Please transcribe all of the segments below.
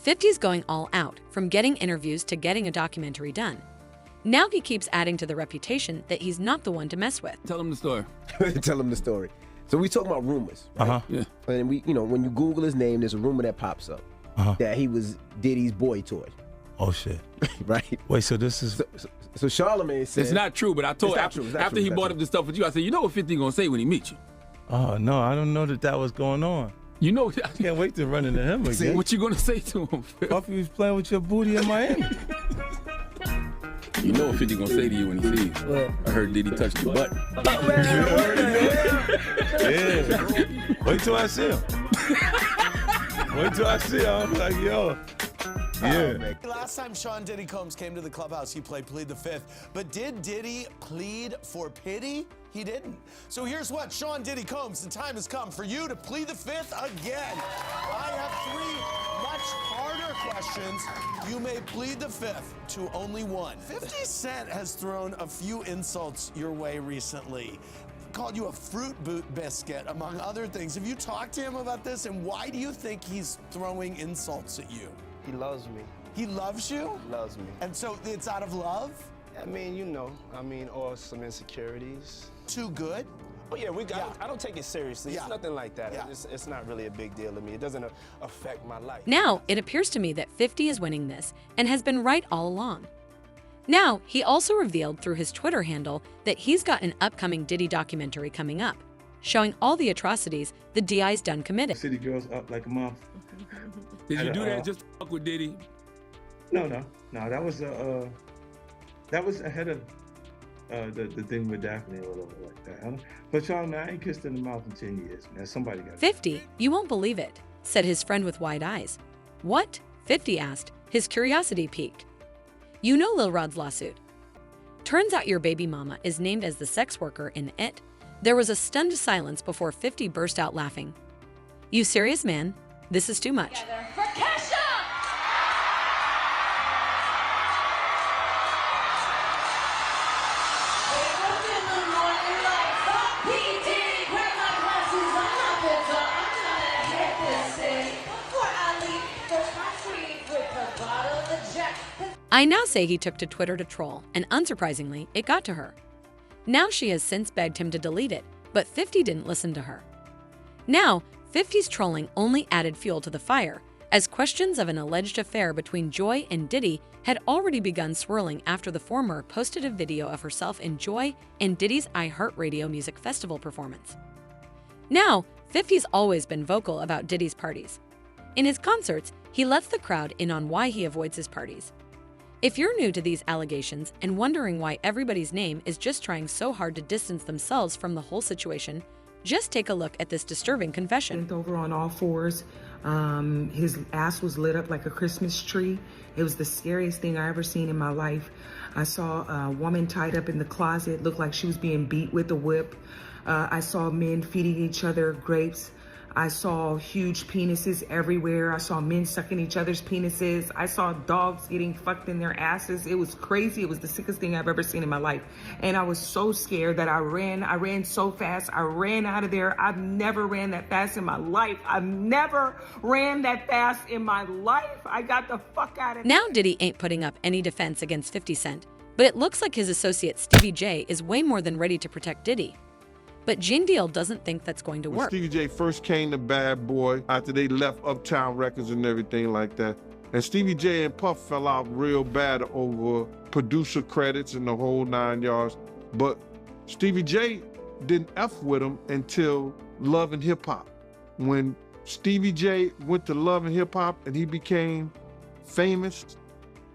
50's going all out, from getting interviews to getting a documentary done. Now he keeps adding to the reputation that he's not the one to mess with. Tell him the story. Tell him the story. So we talking about rumors, right? Yeah. And we, when you Google his name, there's a rumor that pops up that he was Diddy's boy toy. Oh shit! Right. Wait, so this is so Charlamagne said It's not true, but I told after he brought up this stuff with you, I said, you know what 50 gonna say when he meets you? Oh no, I don't know that was going on. You know, I can't wait to run into him again. What you gonna say to him, Phil? Puffy was playing with your booty in Miami. You know what 50 gonna say to you when he sees you. What? I heard Diddy touch the butt. Yeah. Wait till I see him. Wait till I see him. I'm like, yo. Yeah. Last time Sean Diddy Combs came to the clubhouse, he played Plead the Fifth. But did Diddy plead for pity? He didn't. So here's what, Sean Diddy Combs, the time has come for you to plead the fifth again. I have 3 much harder questions. You may plead the fifth to only one. 50 Cent has thrown a few insults your way recently. Called you a fruit boot biscuit, among other things. Have you talked to him about this, and why do you think he's throwing insults at you? He loves me. He loves you? He loves me. And so it's out of love? I mean, or some insecurities. Too good? Oh yeah, I don't take it seriously. Yeah. It's nothing like that. Yeah. It's not really a big deal to me. It doesn't affect my life. Now, it appears to me that 50 is winning this and has been right all along. Now, he also revealed through his Twitter handle that he's got an upcoming Diddy documentary coming up, showing all the atrocities the DI's done committed. City girls up like a mom. Did you do that just to fuck with Diddy? No. That was ahead of the thing with Daphne or whatever like that. But y'all, man, I ain't kissed in the mouth in 10 years, man. Somebody got 50, you won't believe it, said his friend with wide eyes. What? 50 asked, his curiosity piqued. You know Lil Rod's lawsuit. Turns out your baby mama is named as the sex worker in it. There was a stunned silence before 50 burst out laughing. You serious, man? This is too much. For Kesha! I now say he took to Twitter to troll, and unsurprisingly, it got to her. Now she has since begged him to delete it, but 50 didn't listen to her. Now, 50's trolling only added fuel to the fire, as questions of an alleged affair between Joy and Diddy had already begun swirling after the former posted a video of herself in Joy and Diddy's iHeartRadio Music Festival performance. Now, 50's always been vocal about Diddy's parties. In his concerts, he lets the crowd in on why he avoids his parties. If you're new to these allegations and wondering why everybody's name is just trying so hard to distance themselves from the whole situation, just take a look at this disturbing confession. Bent over on all fours. His ass was lit up like a Christmas tree. It was the scariest thing I ever seen in my life. I saw a woman tied up in the closet, looked like she was being beat with a whip. I saw men feeding each other grapes. I saw huge penises everywhere. I saw men sucking each other's penises. I saw dogs getting fucked in their asses. It was crazy. It was the sickest thing I've ever seen in my life. And I was so scared that I ran so fast. I ran out of there. I've never ran that fast in my life. I've never ran that fast in my life. I got the fuck out of there. Now Diddy ain't putting up any defense against 50 Cent, but it looks like his associate Stevie J is way more than ready to protect Diddy. But Gene Deal doesn't think that's going to When work. Stevie J first came to Bad Boy, after they left Uptown Records and everything like that, and Stevie J and Puff fell out real bad over producer credits and the whole 9 yards. But Stevie J didn't F with him until Love and Hip Hop. When Stevie J went to Love and Hip Hop and he became famous,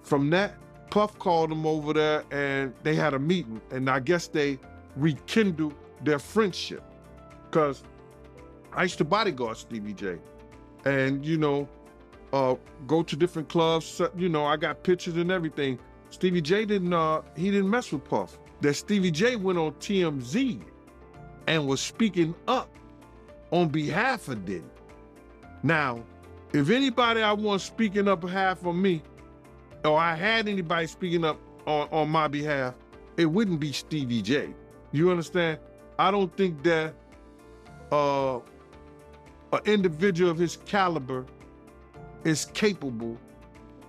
from that, Puff called him over there and they had a meeting. And I guess they rekindled their friendship, because I used to bodyguard Stevie J, and go to different clubs. I got pictures and everything. Stevie J didn't mess with Puff. That Stevie J went on TMZ and was speaking up on behalf of Diddy. Now, if anybody I want speaking up behalf of me, or I had anybody speaking up on my behalf, it wouldn't be Stevie J. You understand? I don't think that an individual of his caliber is capable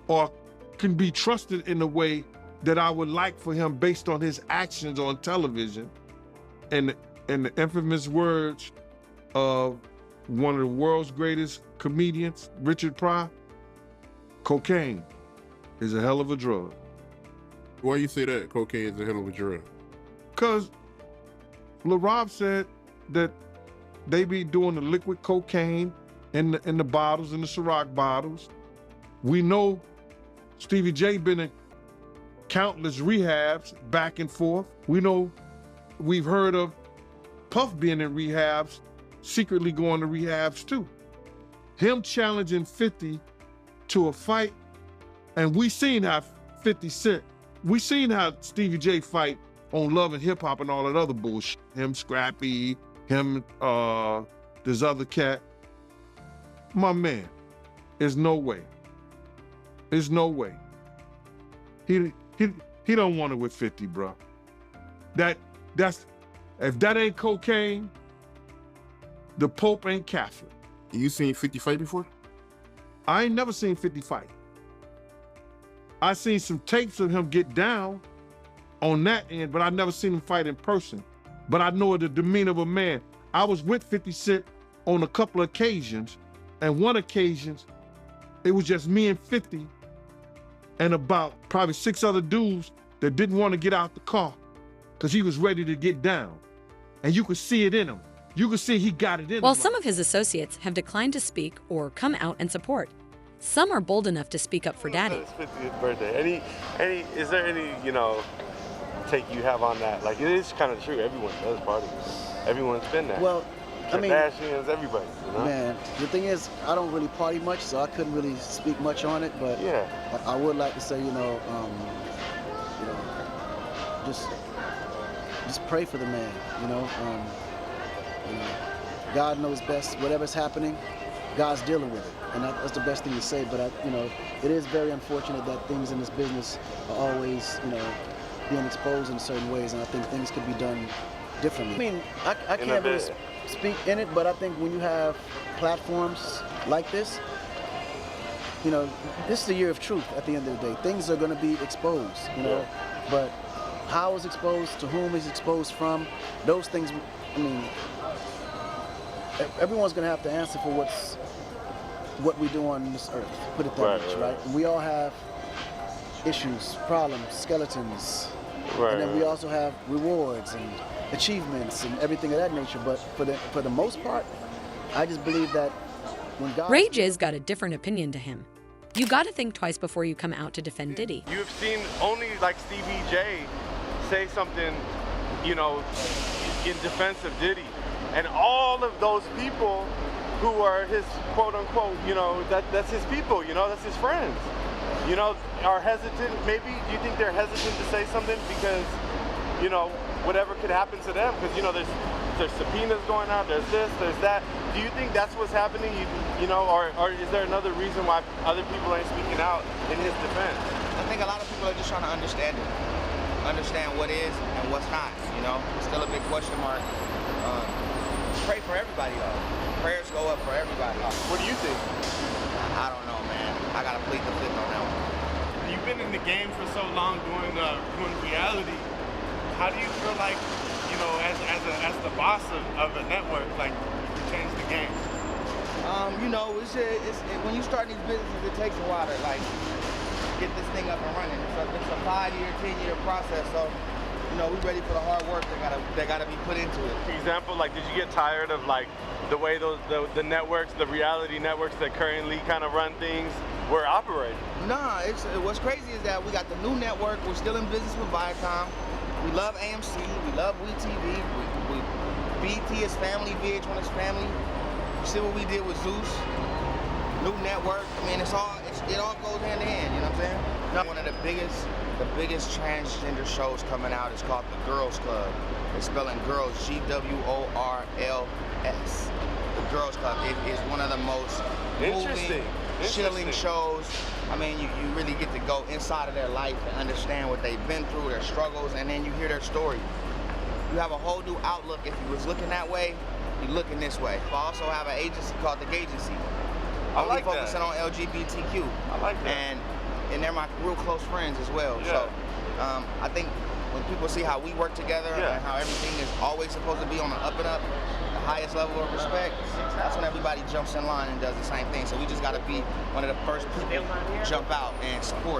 or can be trusted in a way that I would like for him based on his actions on television. And the infamous words of one of the world's greatest comedians, Richard Pryor, cocaine is a hell of a drug. Why you say that cocaine is a hell of a drug? Because Lil Rob said that they be doing the liquid cocaine in the bottles, in the Ciroc bottles. We know Stevie J been in countless rehabs back and forth. We've heard of Puff being in rehabs, secretly going to rehabs too. Him challenging 50 to a fight, and we seen how 50 Cent, we seen how Stevie J fight on Love and Hip Hop and all that other bullshit. Him, Scrappy, him, this other cat. My man, there's no way. There's no way. He don't want it with 50, bro. If that ain't cocaine, the Pope ain't Catholic. You seen 50 fight before? I ain't never seen 50 fight. I seen some tapes of him get down on that end, but I never seen him fight in person. But I know the demeanor of a man. I was with 50 Cent on a couple of occasions, and one occasion, it was just me and 50 and about probably 6 other dudes that didn't want to get out the car because he was ready to get down. And you could see it in him. You could see he got it in him. While some of his associates have declined to speak or come out and support, some are bold enough to speak up for Daddy. His 50th birthday. Is there any, take you have on that? Like, it is kind of true. Everyone does party. Everyone's been there. Well, Kardashians, everybody, Man, the thing is, I don't really party much, so I couldn't really speak much on it, but yeah, I would like to say, just pray for the man, God knows best. Whatever's happening, God's dealing with it, and that's the best thing to say. But it is very unfortunate that things in this business are always, being exposed in certain ways, and I think things could be done differently. I mean, I can't really speak in it, but I think when you have platforms like this, this is the year of truth. At the end of the day, things are going to be exposed, but how it's exposed, to whom it's exposed from, those things. I mean, everyone's going to have to answer for what we do on this earth. Put it that much, right? We all have issues, problems, skeletons, and then we also have rewards and achievements and everything of that nature. But for the most part, I just believe that when God... Ray J's got a different opinion to him. You got to think twice before you come out to defend Diddy. You've seen only like Stevie J say something, in defense of Diddy, and all of those people who are his quote unquote, that's his people, that's his friends, are hesitant. Maybe do you think they're hesitant to say something because, whatever could happen to them? Because there's subpoenas going out, there's this, there's that. Do you think that's what's happening? Or is there another reason why other people ain't speaking out in his defense? I think a lot of people are just trying to understand what is and what's not. It's still a big question mark. Pray for everybody though. Prayers go up for everybody. What do you think? I don't know, man. I gotta plead the fifth on that one. You've been in the game for so long doing reality. How do you feel like, as the boss of a network, like you change the game? It's when you start these businesses, it takes a while to get this thing up and running. It's a 5-year, 10-year process. So, we're ready for the hard work that gotta be put into it. For example, did you get tired of the way the networks, the reality networks that currently kind of run things were operating? Nah, what's crazy is that we got the new network. We're still in business with Viacom. We love AMC. We love WeTV. BT is family. VH1 is family. You see what we did with Zeus? New network. I mean, it all goes hand in hand. You know what I'm saying? One of the biggest transgender shows coming out is called The Girls Club. It's spelling girls, G-W-O-R-L-S. The Girls Club. It is one of the most moving, chilling shows. I mean, you really get to go inside of their life and understand what they've been through, their struggles, and then you hear their story. You have a whole new outlook. If you was looking that way, you're looking this way. I also have an agency called The Gagency. only focusing on LGBTQ. I like that. And they're my real close friends as well. Yeah. So I think when people see how we work together and how everything is always supposed to be on the up and up, the highest level of respect, that's when everybody jumps in line and does the same thing. So we just got to be one of the first people to jump out and support.